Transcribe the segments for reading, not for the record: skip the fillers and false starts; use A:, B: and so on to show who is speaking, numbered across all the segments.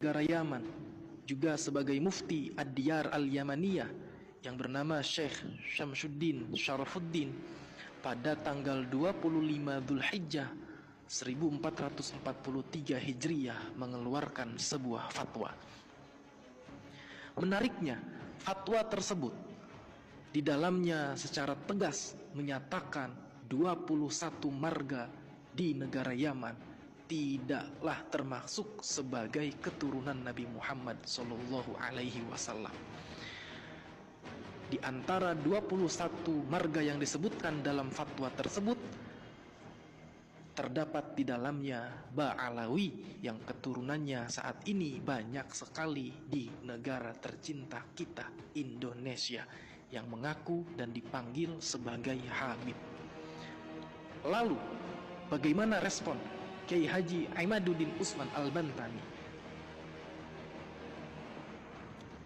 A: negara Yaman, juga sebagai mufti Ad-Diyar Al-Yamaniyah yang bernama Syekh Syamsuddin Syarafuddin pada tanggal 25 Dzulhijjah 1443 Hijriyah mengeluarkan sebuah fatwa. Menariknya, fatwa tersebut di dalamnya secara tegas menyatakan 21 marga di negara Yaman tidaklah termasuk sebagai keturunan Nabi Muhammad Sallallahu Alaihi Wasallam. Di antara 21 marga yang disebutkan dalam fatwa tersebut, terdapat di dalamnya Ba'alawi yang keturunannya saat ini banyak sekali di negara tercinta kita, Indonesia, yang mengaku dan dipanggil sebagai Habib. Lalu, bagaimana respon Kiai Haji Imaduddin Usman Al-Bantani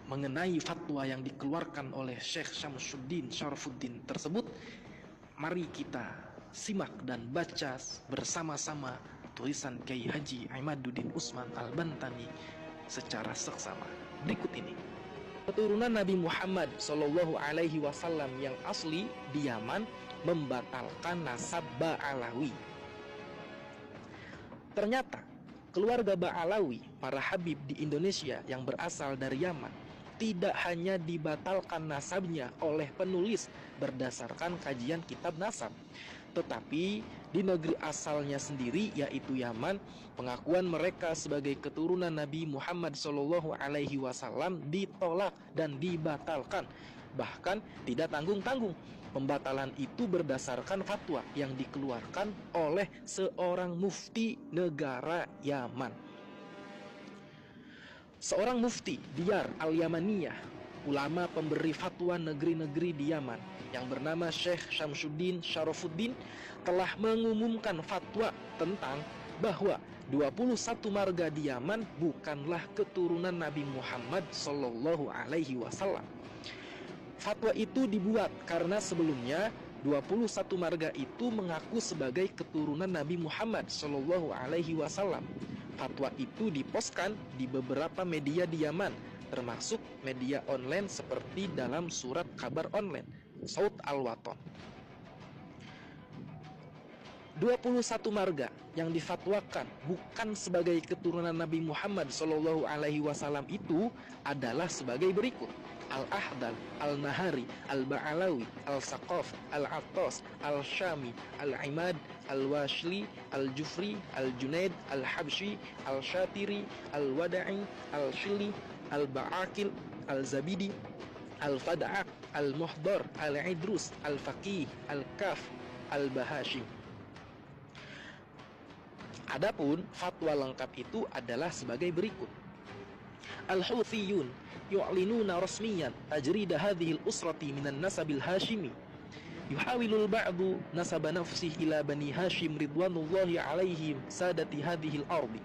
A: mengenai fatwa yang dikeluarkan oleh Syekh Syamsuddin Syarafuddin tersebut? Mari kita simak dan baca bersama-sama tulisan Kiai Haji Imaduddin Usman Al-Bantani secara seksama berikut ini. Keturunan Nabi Muhammad Sallallahu Alaihi Wasallam yang asli di Yaman membatalkan nasab Ba'alawi. Ternyata keluarga Ba'alawi, para habib di Indonesia yang berasal dari Yaman, tidak hanya dibatalkan nasabnya oleh penulis berdasarkan kajian kitab nasab, tetapi di negeri asalnya sendiri yaitu Yaman, pengakuan mereka sebagai keturunan Nabi Muhammad SAW ditolak dan dibatalkan. Bahkan tidak tanggung-tanggung. Pembatalan itu berdasarkan fatwa yang dikeluarkan oleh seorang mufti negara Yaman. Seorang mufti Diyar Al-Yamaniyah, ulama pemberi fatwa negeri-negeri di Yaman, yang bernama Syekh Syamsuddin Syarafuddin, telah mengumumkan fatwa tentang bahwa 21 marga di Yaman bukanlah keturunan Nabi Muhammad Sallallahu Alaihi Wasallam. Fatwa itu dibuat karena sebelumnya 21 marga itu mengaku sebagai keturunan Nabi Muhammad Sallallahu Alaihi Wasallam. Fatwa itu diposkan di beberapa media di Yaman, termasuk media online seperti dalam surat kabar online Saut Al-Watan. 21 marga yang difatwakan bukan sebagai keturunan Nabi Muhammad Sallallahu Alaihi Wasallam itu adalah sebagai berikut: Al-Ahdal, Al-Nahari, Al-Ba'alawi, Al-Saqaf, Al-Attas, Al-Syami, Al-Imad, Al-Washli, Al-Jufri, Al-Junaid, Al-Habshi, Al-Shatiri, Al-Wada'i, Al-Shili, Al-Ba'akil, Al-Zabidi, Al-Fada'ak, Al-Muhdar, Al-Idrus, Al-Faqih, Al-Kaf, Al-Bahashim. Adapun fatwa lengkap itu adalah sebagai berikut: Al-Houthiyun yu'linuna rasmiyan tajrida hadhihi al-usrati minan nasabil hashimi yuhawilul ba'du nasaba nafsihi ila bani Hashim ridwanullahi alaihim sadati hadhihi al-ardi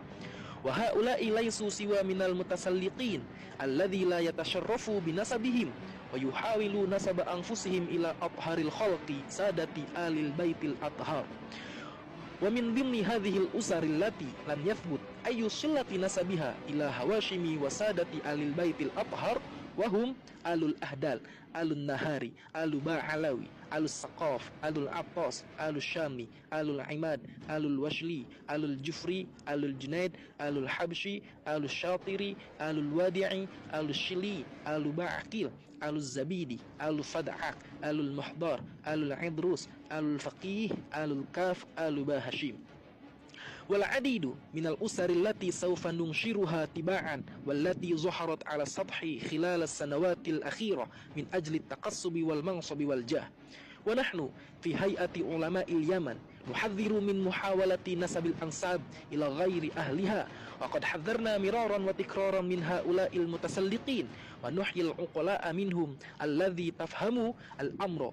A: wa haula'i laysu siwa minal mutasalliqin alladhi la yatasharrafu binasabihim wa yuhawilu nasaba anfusihim ila atharil khalqi sadati alil baitil athhar. Wa min dhimni hadhihi al-usar allati lam yathbut ayu sillati nasabiha ila hawashimi wa sadati alil baitil athhar wa hum alul ahdal, alun nahari, alul ba'alawi, alul saqaf, alul attas, alul syami, alul imad, alul washli, alul jufri, alul junaid, alul habshi, alul shatiri, alul wadi'i, alul shili, alul ba'akil, alul zabidi, alul fad'ak, alul muhdar, alul idrus, alul faqih, alul kaf, alul bahashim. Wal adidu minal usari allati sawfa nunshiruha tiba'an wallati zuharat ala sathi khilal as-sanawatil akhirah min ajli at-taqassubi wal mansabi wal jah. Wa nahnu fi hay'ati ulama'il Yaman nuhadhdhiru min muhawalati nasabil ansab ila ghairi ahliha wa qad hadharna miraran wa tikraran min ha'ula'il mutasalliqin wa nuhyil uqala'a minhum alladhi tafhamu al-amra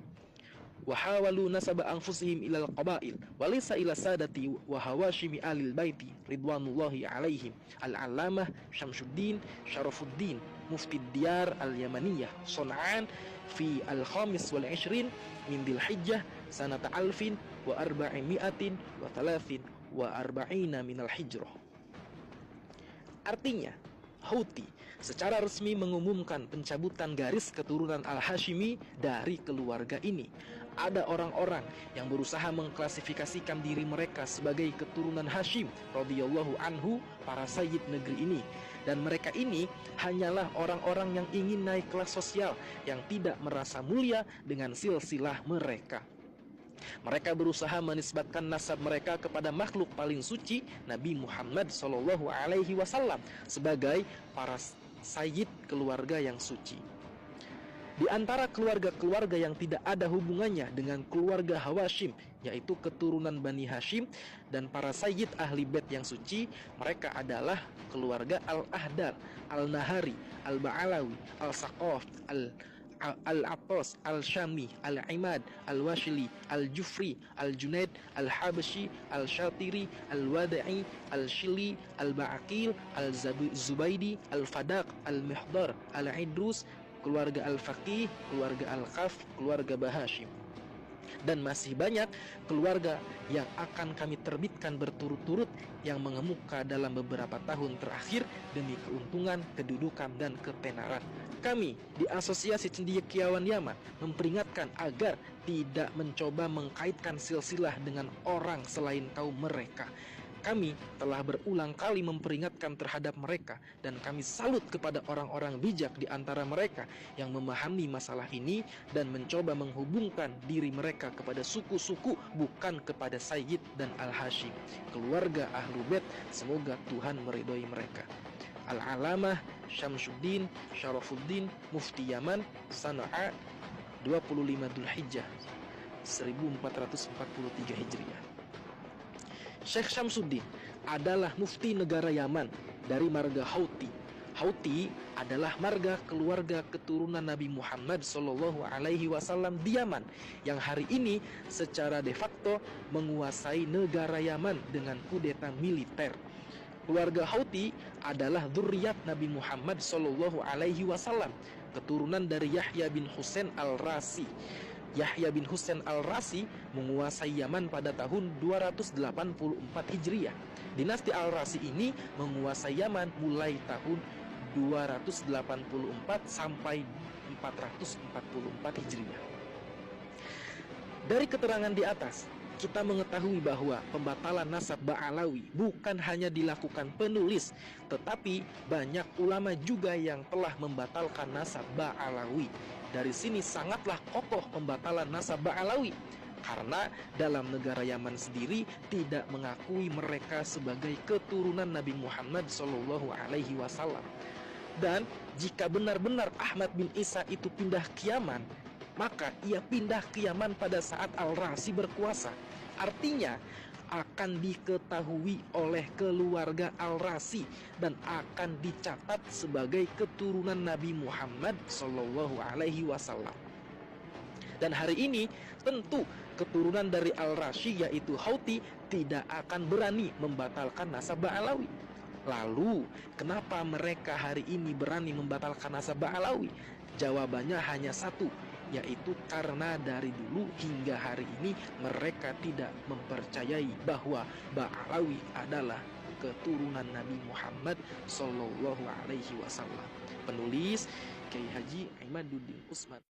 A: wa hawalu nasaba anfusihim ilal qabail wa laysa ila sadati wa hawashimi alil baiti ridwanullahi alaihim. Al-Allamah Syamsuddin Syarafuddin, Mufti Diyar Al-Yamaniyah, Son'an, fi al-khamis wal 20 min Dzulhijjah sanata alfin wa arba'imi'atin wa thalathin wa arba'ina minal hijrah. Artinya, Houthi secara resmi mengumumkan pencabutan garis keturunan Al-Hashimi dari keluarga ini. Ada orang-orang yang berusaha mengklasifikasikan diri mereka sebagai keturunan Hashim radhiyallahu anhu, para sayyid negeri ini. Dan mereka ini hanyalah orang-orang yang ingin naik kelas sosial, yang tidak merasa mulia dengan silsilah mereka. Mereka berusaha menisbatkan nasab mereka kepada makhluk paling suci, Nabi Muhammad SAW, sebagai para sayyid keluarga yang suci. Di antara keluarga-keluarga yang tidak ada hubungannya dengan keluarga Hawashim, yaitu keturunan Bani Hashim dan para sayyid ahli bait yang suci, mereka adalah keluarga Al-Ahdar, Al-Nahari, Al-Ba'alawi, Al-Saqaf, Al-Atas, Al-Syami, Al-Imad, Al-Washili, Al-Jufri, Al-Junaid, Al-Habashi, Al-Shatiri, Al-Wada'i, Al-Shili, Al-Ba'aqil, Al-Zubaydi, Al-Fadaq, Al-Mihdar, Al-Idrus, keluarga Al-Faqih, keluarga Al-Khaf, keluarga Bahashim. Dan masih banyak keluarga yang akan kami terbitkan berturut-turut yang mengemuka dalam beberapa tahun terakhir demi keuntungan, kedudukan, dan ketenaran. Kami di Asosiasi Cendekiawan Yaman memperingatkan agar tidak mencoba mengkaitkan silsilah dengan orang selain kaum mereka. Kami telah berulang kali memperingatkan terhadap mereka, dan kami salut kepada orang-orang bijak di antara mereka yang memahami masalah ini dan mencoba menghubungkan diri mereka kepada suku-suku, bukan kepada Sayyid dan Al-Hashim, keluarga Ahlu Bait. Semoga Tuhan meridhoi mereka. Al-Alamah Syamsuddin Syarafuddin, Mufti Yaman, Sana'a, 25 Dzulhijjah 1443 Hijriah. Syekh Syamsuddin adalah mufti negara Yaman dari marga Houthi. Houthi adalah marga keluarga keturunan Nabi Muhammad SAW di Yaman, yang hari ini secara de facto menguasai negara Yaman dengan kudeta militer. Keluarga Houthi adalah dzurriyyat Nabi Muhammad SAW, keturunan dari Yahya bin Husain Al-Rasi. Yahya bin Husain Al-Rasi menguasai Yaman pada tahun 284 Hijriah. Dinasti Al-Rasi ini menguasai Yaman mulai tahun 284 sampai 444 Hijriah. Dari keterangan di atas, kita mengetahui bahwa pembatalan nasab Ba'alawi bukan hanya dilakukan penulis, tetapi banyak ulama juga yang telah membatalkan nasab Ba'alawi. Dari sini sangatlah kokoh pembatalan nasab Ba'alawi, karena dalam negara Yaman sendiri tidak mengakui mereka sebagai keturunan Nabi Muhammad SAW. Dan jika benar-benar Ahmad bin Isa itu pindah ke Yaman, maka ia pindah ke Yaman pada saat Al-Rasi berkuasa. Artinya akan diketahui oleh keluarga Al-Rasi dan akan dicatat sebagai keturunan Nabi Muhammad SAW. Dan hari ini tentu keturunan dari Al-Rasi yaitu Houthi tidak akan berani membatalkan nasab Ba'alawi. Lalu kenapa mereka hari ini berani membatalkan nasab Ba'alawi? Jawabannya hanya satu, yaitu karena dari dulu hingga hari ini mereka tidak mempercayai bahwa Ba'alawi adalah keturunan Nabi Muhammad SAW. Penulis Kiai Haji Imaduddin Usman.